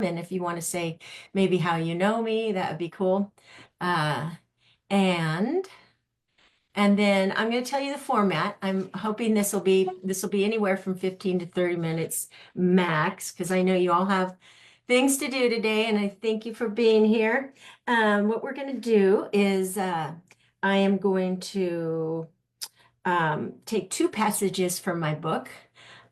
And if you want to say maybe how you know me, that would be cool. Uh, and and then I'm going to tell you the format. I'm hoping this will be anywhere from 15 to 30 minutes max, because I know you all have things to do today, and I thank you for being here. What we're going to do is I am going to take two passages from my book.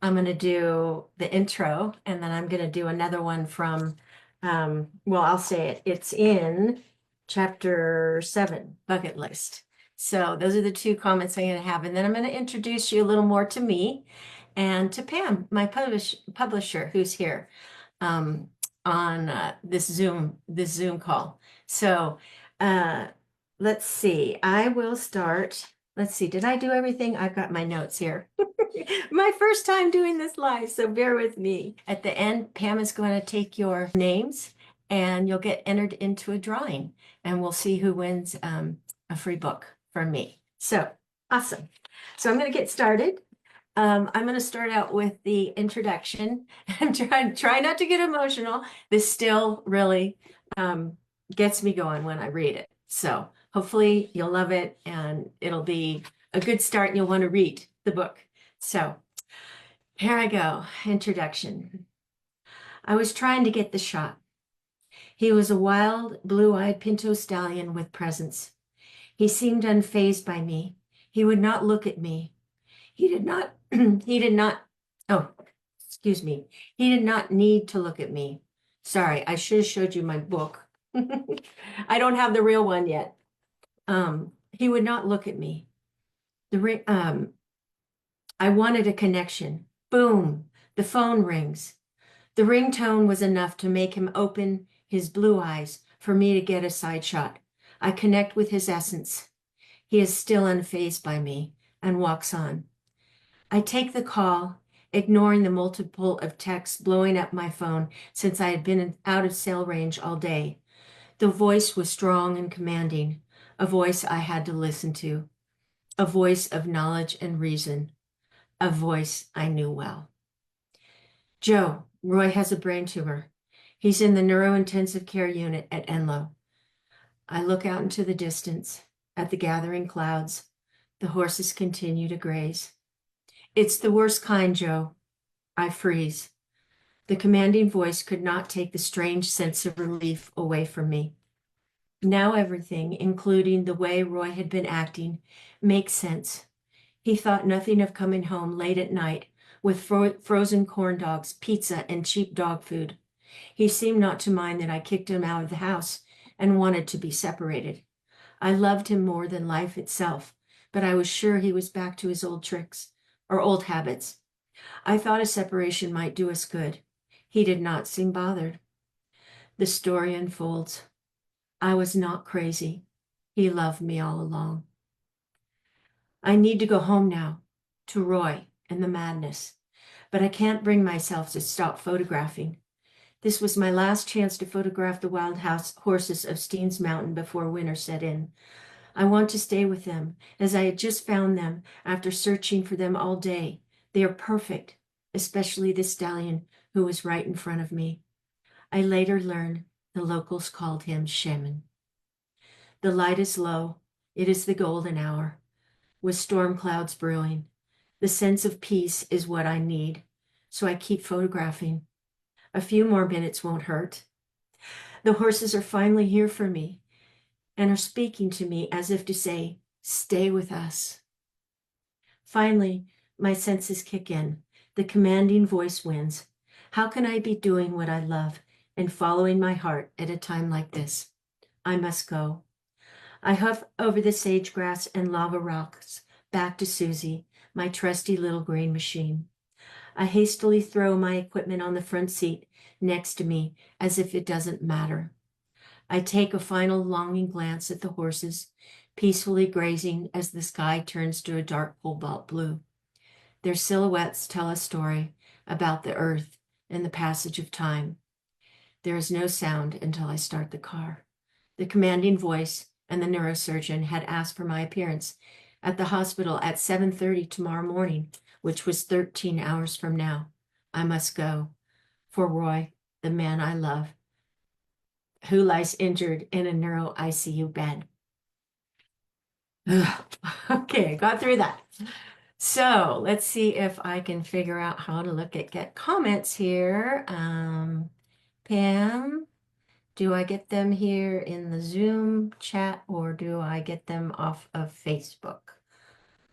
I'm going to do the intro, and then I'm going to do another one from, well, I'll say it. It's in chapter 7, bucket list. So those are the two comments I'm going to have. And then I'm going to introduce you a little more to me and to Pam, my publisher, who's here um, on this Zoom call. So uh, let's see. I will start. Let's see, did I do everything? I've got my notes here. My first time doing this live, so bear with me. At the end, Pam is going to take your names and you'll get entered into a drawing, and we'll see who wins a free book from me. So awesome. So I'm going to get started. I'm going to start out with the introduction. I'm try not to get emotional. This still really gets me going when I read it. So hopefully you'll love it and it'll be a good start and you'll want to read the book. So here I go. Introduction. I was trying to get the shot. He was a wild, blue-eyed pinto stallion with presence. He seemed unfazed by me. He would not look at me. He did not, he did not, oh, excuse me. He did not need to look at me. Sorry, I should have showed you my book. I don't have the real one yet. He would not look at me. I wanted a connection. Boom, the phone rings. The ringtone was enough to make him open his blue eyes for me to get a side shot. I connect with his essence. He is still unfazed by me and walks on. I take the call, ignoring the multiple of texts blowing up my phone since I had been out of cell range all day. The voice was strong and commanding, a voice I had to listen to, a voice of knowledge and reason, a voice I knew well. Joe, Roy has a brain tumor. He's in the neurointensive care unit at Enloe. I look out into the distance at the gathering clouds. The horses continue to graze. It's the worst kind, Joe. I freeze. The commanding voice could not take the strange sense of relief away from me. Now everything, including the way Roy had been acting, makes sense. He thought nothing of coming home late at night with frozen corn dogs, pizza, and cheap dog food. He seemed not to mind that I kicked him out of the house and wanted to be separated. I loved him more than life itself, but I was sure he was back to his old tricks or old habits. I thought a separation might do us good. He did not seem bothered. The story unfolds. I was not crazy. He loved me all along. I need to go home now, to Roy and the madness, but I can't bring myself to stop photographing. This was my last chance to photograph the wild horses of Steens Mountain before winter set in. I want to stay with them, as I had just found them after searching for them all day. They are perfect, especially the stallion who was right in front of me. I later learned the locals called him Shaman. The light is low. It is the golden hour, with storm clouds brewing. The sense of peace is what I need, so I keep photographing. A few more minutes won't hurt. The horses are finally here for me and are speaking to me as if to say, stay with us. Finally, my senses kick in. The commanding voice wins. How can I be doing what I love and following my heart at a time like this? I must go. I huff over the sage grass and lava rocks back to Susie, my trusty little green machine. I hastily throw my equipment on the front seat next to me as if it doesn't matter. I take a final longing glance at the horses, peacefully grazing as the sky turns to a dark cobalt blue. Their silhouettes tell a story about the earth and the passage of time. There is no sound until I start the car. The commanding voice and the neurosurgeon had asked for my appearance at the hospital at 7:30 tomorrow morning, which was 13 hours from now. I must go. For Roy the man I love, who lies injured in a neuro ICU bed. Ugh. Okay, got through that. So let's see if I can figure out how to get comments here. Pam, do I get them here in the Zoom chat or do I get them off of Facebook?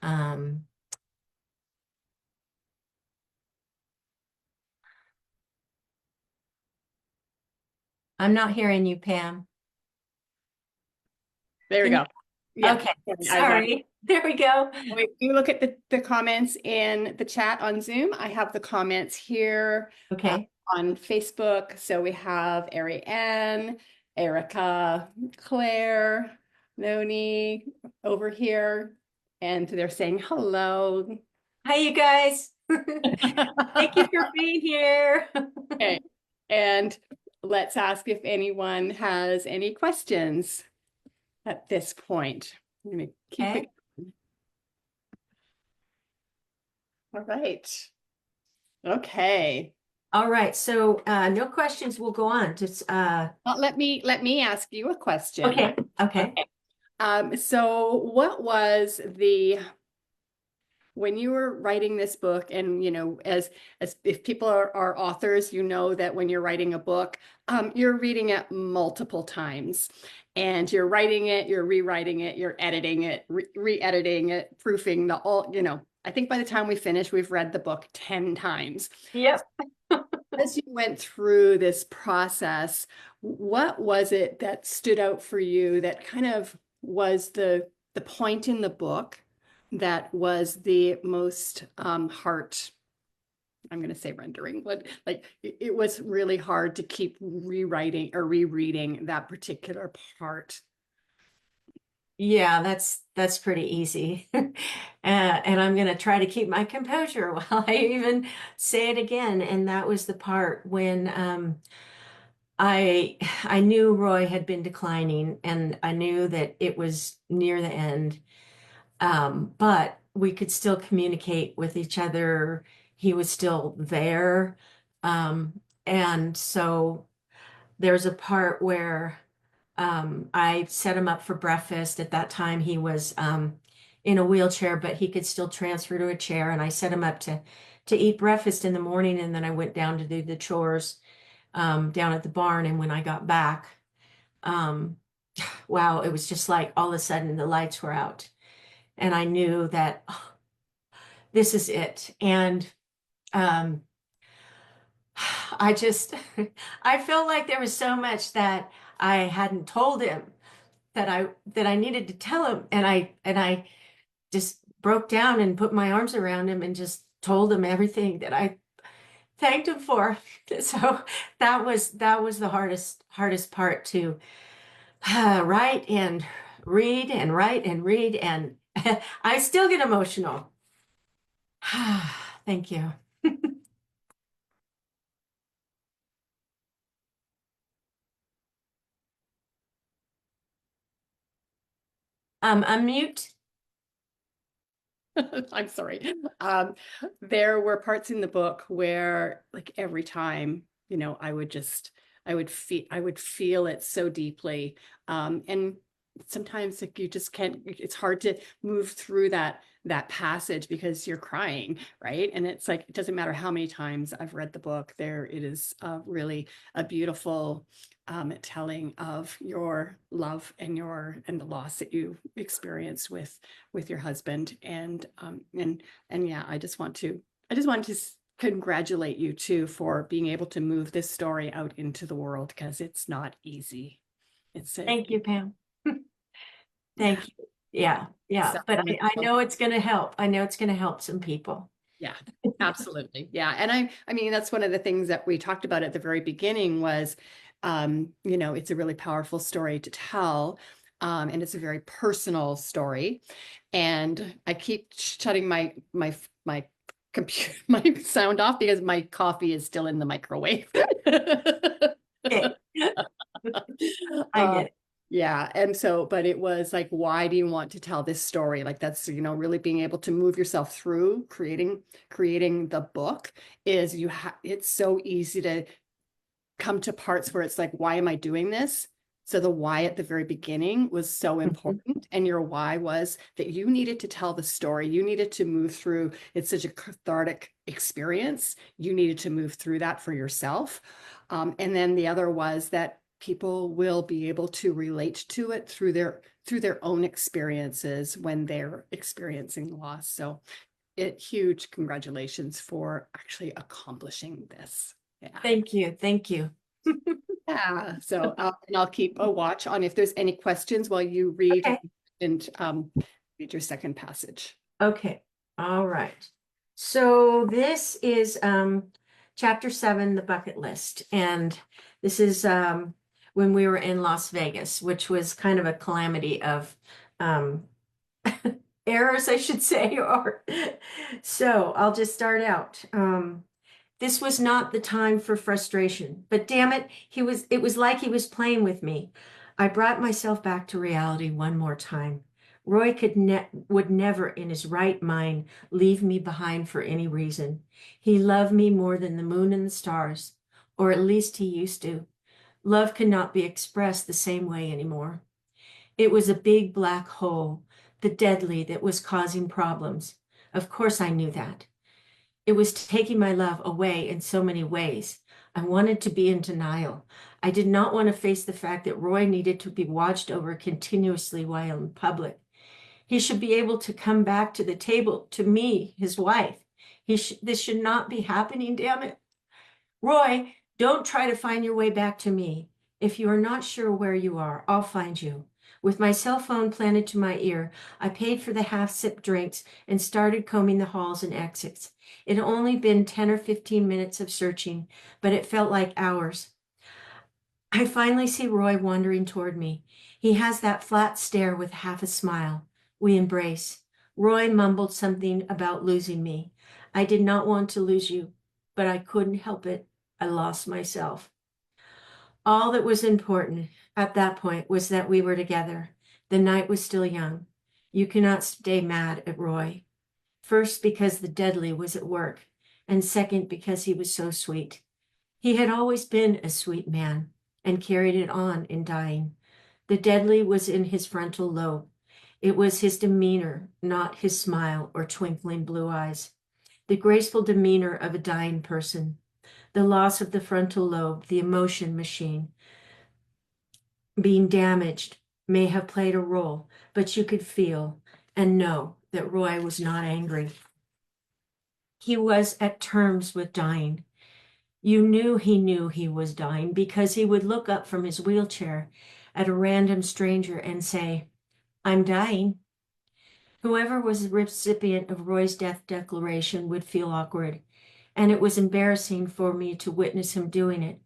Um, I'm not hearing you, Pam. There we Can you? go. Yeah. Okay, I was on. sorry. There we go. If you look at the comments in the chat on Zoom, I have the comments here Okay. on Facebook. So we have Ariane, Erica, Claire, Noni over here, and they're saying hello. Hi, you guys. Thank you for being here. Okay. And let's ask if anyone has any questions at this point. I'm going to keep Okay. it. All right. Okay. All right. So no questions. We'll go on. Just Well, let me ask you a question. okay. Okay. Okay. So what was when you were writing this book, and as if people are authors, you know that when you're writing a book, you're reading it multiple times, and you're writing it, you're rewriting it, you're editing it, re-editing it, proofing the all, I think by the time we finish, we've read the book 10 times. Yep. As you went through this process, what was it that stood out for you that kind of was the point in the book that was the most I'm going to say rendering, but like it was really hard to keep rewriting or rereading that particular part. Yeah, that's pretty easy. And I'm going to try to keep my composure while I even say it again. And that was the part when I knew Roy had been declining and I knew that it was near the end. But we could still communicate with each other. He was still there. And so there's a part where I set him up for breakfast. At that time, he was in a wheelchair, but he could still transfer to a chair. And I set him up to eat breakfast in the morning, and then I went down to do the chores down at the barn. And when I got back, um, wow, it was just like all of a sudden the lights were out, and I knew that oh, this is it. And um, I just I felt like there was so much that I hadn't told him that I needed to tell him, and I just broke down and put my arms around him and just told him everything that I thanked him for. So that was the hardest part to write and read and write and read, and I still get emotional. Thank you. Unmute. I'm sorry. There were parts in the book where, like, every time, I would feel it so deeply. And sometimes, like, you just can't, it's hard to move through that passage because you're crying, right? And it's like, it doesn't matter how many times I've read the book, there it is really a beautiful telling of your love and the loss that you experienced with your husband. And yeah, I just want to congratulate you too for being able to move this story out into the world, because it's not easy. Thank you, Pam. Yeah. Thank you. Yeah, yeah. So, But I know it's going to help. I know it's going to help some people. yeah, absolutely. Yeah. And I mean, that's one of the things that we talked about at the very beginning was, it's a really powerful story to tell. And it's a very personal story. And I keep shutting my computer, my sound off because my coffee is still in the microwave. Okay. I Uh, get it. yeah. And so, but it was like, why do you want to tell this story? Like, that's, really being able to move yourself through creating the book is it's so easy come to parts where it's like, why am I doing this? So the why at the very beginning was so Mhm. important. And your why was that you needed to tell the story. You needed to move through. It's such a cathartic experience. You needed to move through that for yourself. And then the other was that people will be able to relate to it through their own experiences when they're experiencing loss. So huge congratulations for actually accomplishing this. Yeah. Thank you. Thank you. Yeah. So and I'll keep a watch on if there's any questions while you read Okay. and read your second passage. Okay. All right. So this is chapter 7, the bucket list. And this is when we were in Las Vegas, which was kind of a calamity of um errors, I should say, or so I'll just start out. This was not the time for frustration, but damn it, it was like he was playing with me. I brought myself back to reality one more time. Roy would never in his right mind leave me behind for any reason. He loved me more than the moon and the stars, or at least he used to. Love cannot be expressed the same way anymore. It was a big black hole, the deadly that was causing problems. Of course I knew that. It was taking my love away in so many ways. I wanted to be in denial. I did not want to face the fact that Roy needed to be watched over continuously while in public. He should be able to come back to the table to me, his wife. This should not be happening, damn it. Roy, don't try to find your way back to me. If you are not sure where you are, I'll find you. With my cell phone planted to my ear, I paid for the half-sip drinks and started combing the halls and exits. It had only been 10 or 15 minutes of searching, but it felt like hours. I finally see Roy wandering toward me. He has that flat stare with half a smile. We embrace. Roy mumbled something about losing me. I did not want to lose you, but I couldn't help it. I lost myself. All that was important at that point was that we were together. The night was still young. You cannot stay mad at Roy. First, because the deadly was at work, and second, because he was so sweet. He had always been a sweet man and carried it on in dying. The deadly was in his frontal lobe. It was his demeanor, not his smile or twinkling blue eyes. The graceful demeanor of a dying person. The loss of the frontal lobe, the emotion machine, being damaged may have played a role, but you could feel and know that Roy was not angry. He was at terms with dying. You knew he was dying because he would look up from his wheelchair at a random stranger and say, I'm dying. Whoever was the recipient of Roy's death declaration would feel awkward, and it was embarrassing for me to witness him doing it,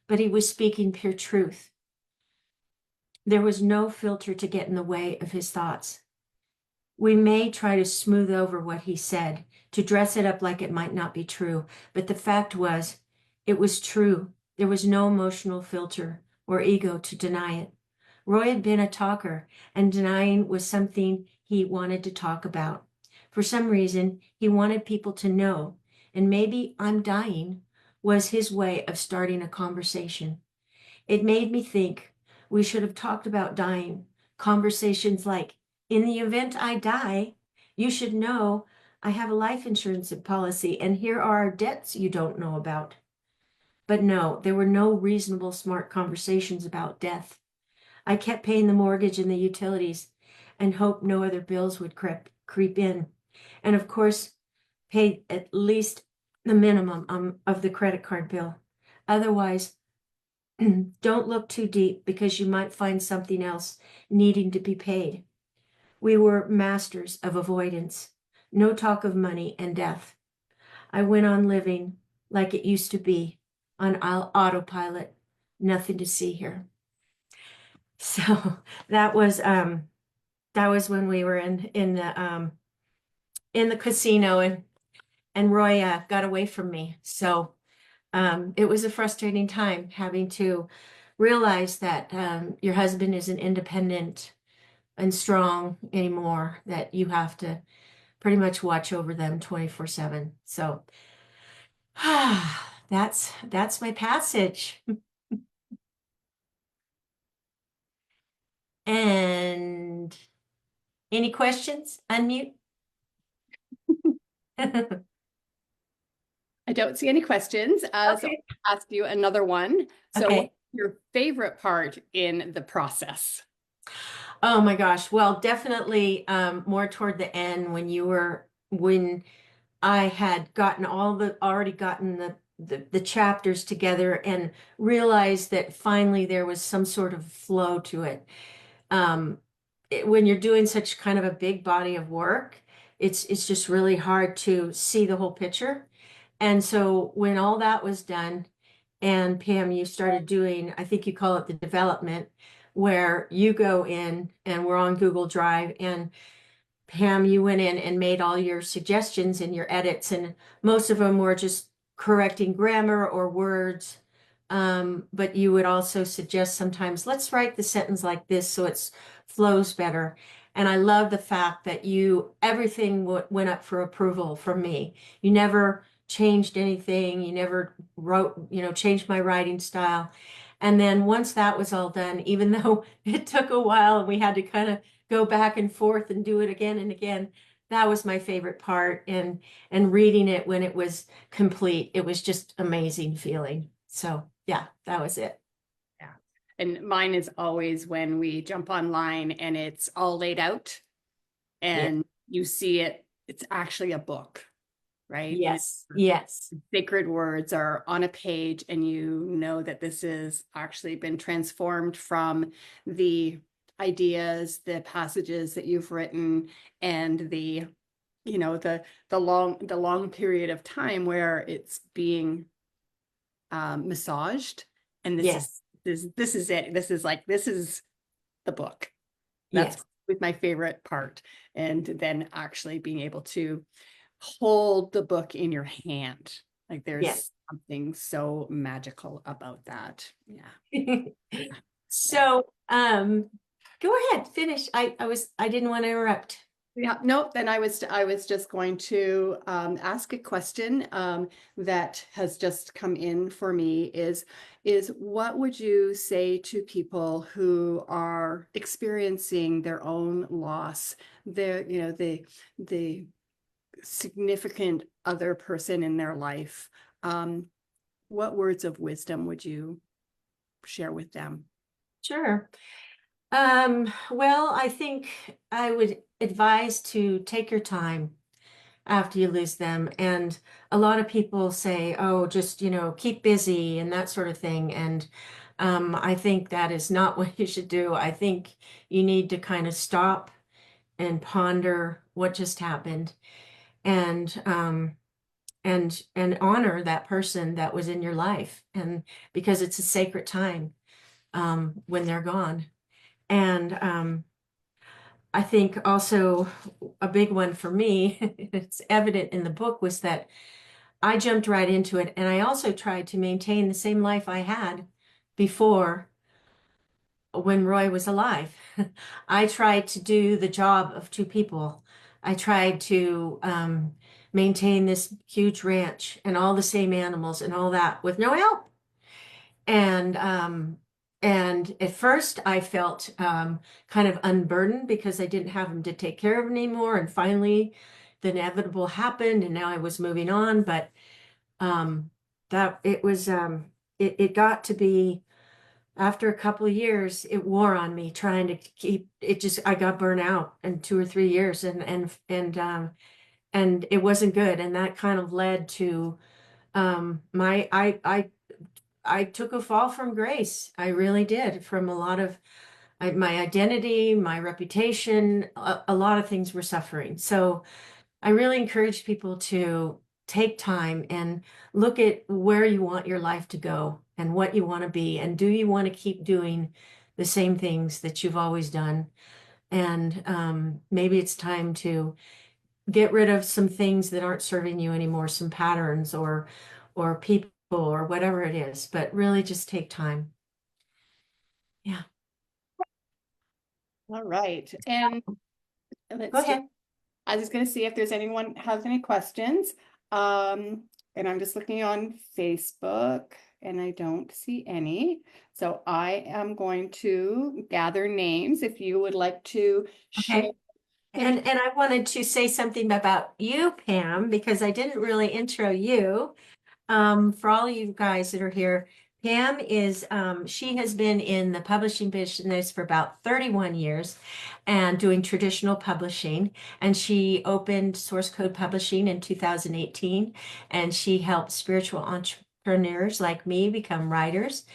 but he was speaking pure truth. There was no filter to get in the way of his thoughts. We may try to smooth over what he said, to dress it up like it might not be true, but the fact was, it was true. There was no emotional filter or ego to deny it. Roy had been a talker, and denying was something he wanted to talk about. For some reason, he wanted people to know, and maybe I'm dying was his way of starting a conversation. It made me think we should have talked about dying. Conversations like, in the event I die, you should know I have a life insurance policy and here are our debts you don't know about. But no, there were no reasonable, smart conversations about death. I kept paying the mortgage and the utilities and hoped no other bills would creep in. And of course, paid at least the minimum of the credit card bill. Otherwise, don't look too deep because you might find something else needing to be paid. We were masters of avoidance. No talk of money and death. I went on living like it used to be on autopilot. Nothing to see here. So that was when we were in the casino and Roy got away from me. So it was a frustrating time having to realize that your husband isn't independent and strong anymore, that you have to pretty much watch over them 24/7. So that's my passage. And any questions? Unmute. I don't see any questions. So Okay. I'll ask you another one. So what's Okay. your favorite part in the process? Oh my gosh. Well, definitely more toward the end when I had already gotten the chapters together and realized that finally there was some sort of flow to it. When you're doing such kind of a big body of work, it's just really hard to see the whole picture. And so when all that was done, and Pam, you started doing, I think you call it the development, where you go in and we're on Google Drive, and Pam, you went in and made all your suggestions and your edits, and most of them were just correcting grammar or words. But you would also suggest sometimes, let's write the sentence like this so it flows better. And I love the fact that everything went up for approval from me. You never changed anything. You never changed my writing style. And then once that was all done, even though it took a while and we had to kind of go back and forth and do it again and again. That was my favorite part. And reading it when it was complete, it was just amazing feeling. So yeah, that was it. Yeah. And mine is always when we jump online and it's all laid out Yeah. and you see it, it's actually a book, right? And Yes. Yes. sacred words are on a page and you know that this has actually been transformed from the ideas, the passages that you've written, and the long period of time where it's being massaged. And Yes. this is it. This is the book. That's Yes. with my favorite part. And then actually being able to hold the book in your hand. Like Yes. there's something so magical about that. Yeah. Yeah. So, go ahead, finish. I didn't want to interrupt. Yeah, no, then I was just going to ask a question that has just come in for me is what would you say to people who are experiencing their own loss, the significant other person in their life? What words of wisdom would you share with them? Sure. Well, I think I would advise to take your time after you lose them. And a lot of people say, oh, just, keep busy and that sort of thing. And I think that is not what you should do. I think you need to kind of stop and ponder what just happened and honor that person that was in your life. And because it's a sacred time when they're gone. And I think also a big one for me, it's evident in the book, was that I jumped right into it. And I also tried to maintain the same life I had before when Roy was alive. I tried to do the job of two people. I tried to maintain this huge ranch and all the same animals and all that with no help. And at first I felt kind of unburdened because I didn't have him to take care of anymore. And finally, the inevitable happened, and now I was moving on. But that it was it got to be after a couple of years, it wore on me trying to keep it. Just I got burnt out in 2 or 3 years, and it wasn't good, and that kind of led to my I took a fall from grace. I really did. From a lot of my identity, my reputation, a lot of things were suffering. So I really encourage people to take time and look at where you want your life to go and what you want to be. And do you want to keep doing the same things that you've always done? And maybe it's time to get rid of some things that aren't serving you anymore, some patterns or people or whatever it is, but really just take time. Yeah. All right. And Go let's just ahead. I was going to see if there's anyone has any questions. Um, And I'm just looking on Facebook and I don't see any. So I am going to gather names if you would like to share. Okay. And I wanted to say something about you, Pam, because I didn't really intro you. For all you guys that are here, Pam is, she has been in the publishing business for about 31 years and doing traditional publishing. And she opened Source Code Publishing in 2018, and she helped spiritual entrepreneurs like me become writers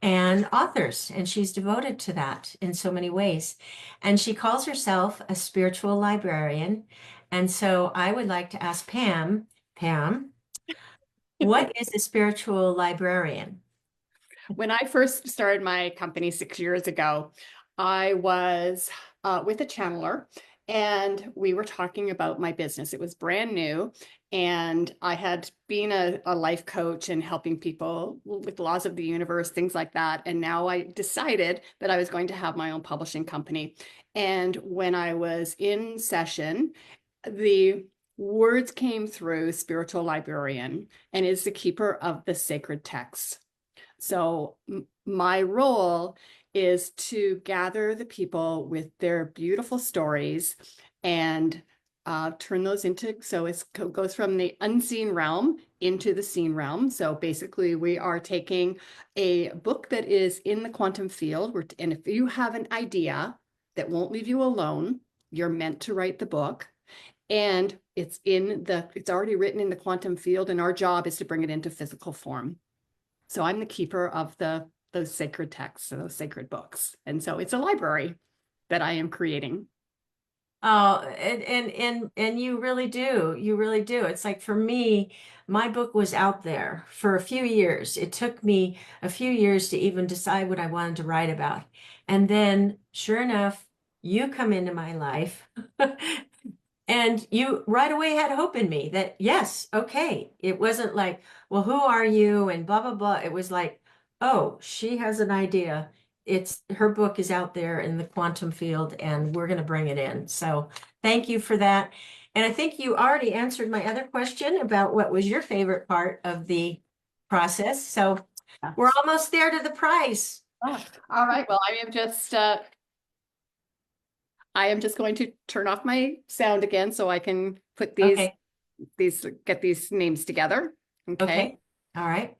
and authors. And she's devoted to that in so many ways. And she calls herself a spiritual librarian. And so I would like to ask Pam, what is a spiritual librarian? When I first started my company 6 years ago, I was with a channeler and we were talking about my business. It was brand new. And I had been a life coach and helping people with laws of the universe, things like that. And now I decided that I was going to have my own publishing company. And when I was in session, the words came through spiritual librarian and is the keeper of the sacred texts. So my role is to gather the people with their beautiful stories and turn those into, so it goes from the unseen realm into the seen realm. So basically we are taking a book that is in the quantum field, and if you have an idea that won't leave you alone, you're meant to write the book. And it's already written in the quantum field, and our job is to bring it into physical form. So I'm the keeper of those sacred texts, those sacred books. And so it's a library that I am creating. Oh, and you really do. You really do. It's like for me, my book was out there for a few years. It took me a few years to even decide what I wanted to write about. And then, sure enough, you come into my life. And you right away had hope in me that, yes, okay. It wasn't like, well, who are you? And blah, blah, blah. It was like, oh, she has an idea. It's her book is out there in the quantum field, and we're going to bring it in. So thank you for that. And I think you already answered my other question about what was your favorite part of the process. So Yeah. we're almost there to the prize. Oh, all right. Well, I am just going to turn off my sound again so I can put Okay. get these names together. Okay. Okay. All right.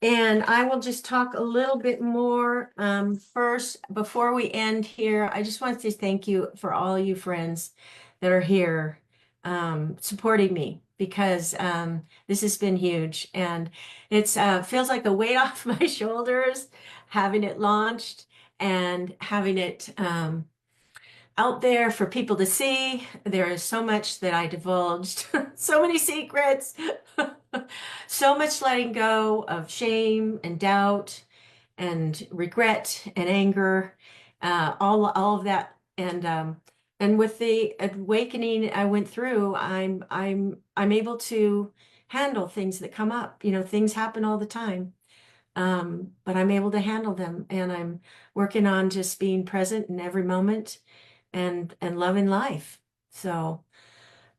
And I will just talk a little bit more first before we end here. I just want to say thank you for all you friends that are here supporting me because this has been huge and it's feels like a weight off my shoulders having it launched and having it out there for people to see. There is so much that I divulged, so many secrets, so much letting go of shame and doubt and regret and anger, all of that. And with the awakening I went through, I'm able to handle things that come up. You know, things happen all the time. But I'm able to handle them, and I'm working on just being present in every moment and loving life. So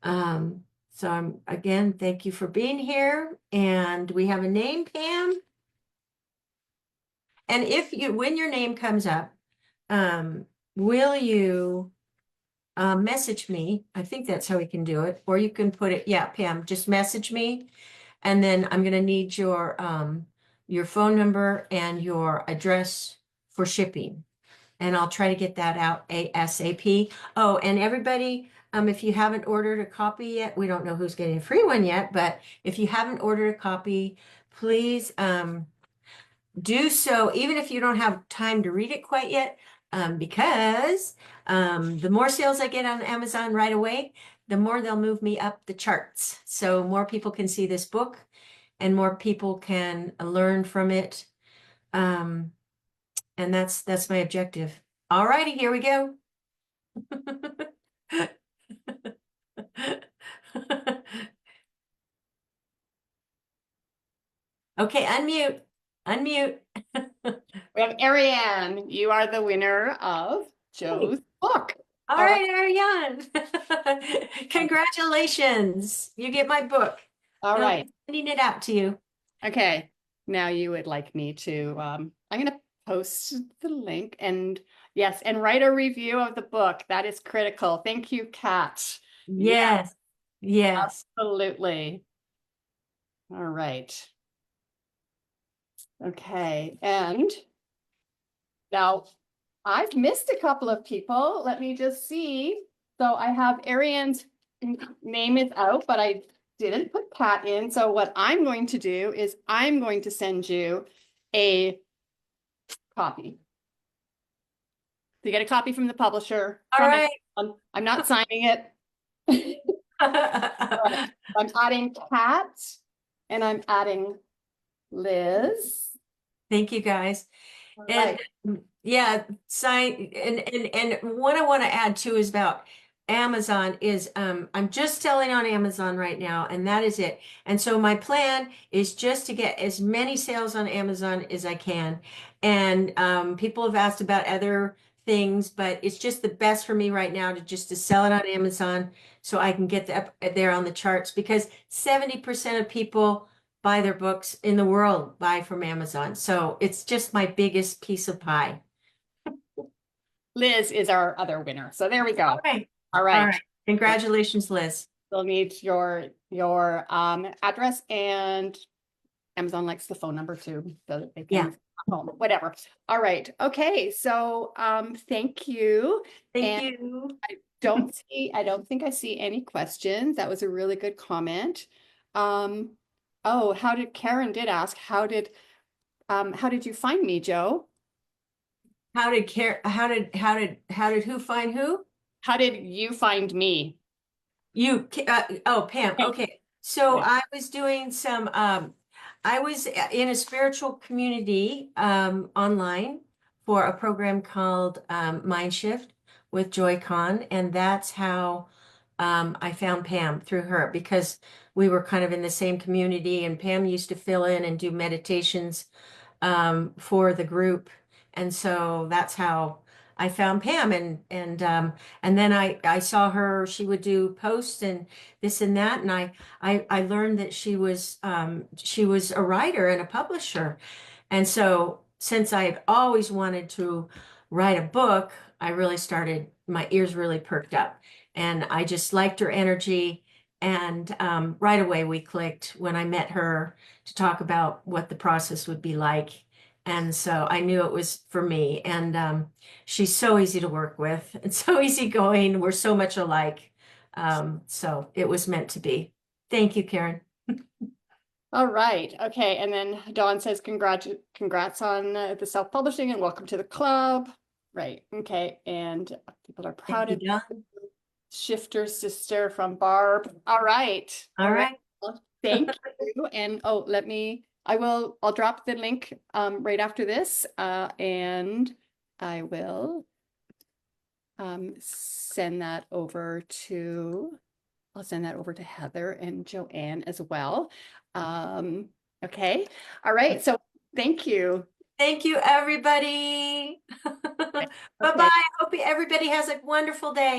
so I'm again, thank you for being here. And we have a name, Pam. And if you when your name comes up, um, will you message me? I think that's how we can do it. Or you can put it, yeah, Pam, just message me. And then I'm gonna need your phone number and your address for shipping. And I'll try to get that out ASAP. Oh, and everybody, if you haven't ordered a copy yet, we don't know who's getting a free one yet, but if you haven't ordered a copy, please do so, even if you don't have time to read it quite yet, because the more sales I get on Amazon right away, the more they'll move me up the charts. So more people can see this book and more people can learn from it. Um, and that's my objective. All righty, here we go. Okay, unmute. Unmute. We have Ariane. You are the winner of Hey, Jo's book. all All right. right, Ariane. Congratulations. You get my book. All No, right. sending it out to you. Okay. Now you would like me to, I'm going to post the link and yes, and write a review of the book. That is critical. Thank you, Kat. Yeah, Yes. Yes. absolutely. All right. Okay. And now I've missed a couple of people. Let me just see. So I have Ariane's name is out, but I didn't put Pat in. So what I'm going to do is I'm going to send you a copy. So you get a copy from the publisher All from right. Amazon. I'm not signing it. Right. I'm adding Kat and I'm adding Liz. Thank you guys. All And right. yeah, sign and what I want to add too is about Amazon is I'm just selling on Amazon right now, and that is it. And so my plan is just to get as many sales on Amazon as I can. And people have asked about other things, but it's just the best for me right now to just to sell it on Amazon so I can get up there on the charts because 70% of people buy their books in the world buy from Amazon. So it's just my biggest piece of pie. Liz is our other winner. So there we All go. right. All All right. right. Congratulations, Liz. They'll need your address and Amazon likes the phone number too, so that they Yeah. can home, whatever. All right. Okay. So thank you. Thank And you. I don't think I see any questions. That was a really good comment. Um, oh, Karen did ask, how did you find me, Jo? How did who find who? How did you find me? Oh, Pam. Okay. Okay. So Okay. I was doing some, I was in a spiritual community online for a program called Mind Shift with Joy Kahn. And that's how I found Pam through her because we were kind of in the same community and Pam used to fill in and do meditations for the group. And so that's how I found Pam and then I saw her, she would do posts and this and that. And I learned that she was a writer and a publisher. And so since I've always wanted to write a book, I really started, my ears really perked up. And I just liked her energy. And right away we clicked when I met her to talk about what the process would be like. And so I knew it was for me. And she's so easy to work with and so easygoing. We're so much alike. So it was meant to be. Thank you, Karen. All right. Okay. And then Dawn says, congrats on the self-publishing and welcome to the club. Right. Okay. And people are Thank proud you, of Don. Shifter Sister from Barb. All right. All All right. right. Well, thank you. And oh, I'll drop the link right after this. And I will send that over to I'll send that over to Heather and Joanne as well. Okay. All right. So thank you. Thank you, everybody. Okay. Bye-bye. Hope everybody has a wonderful day.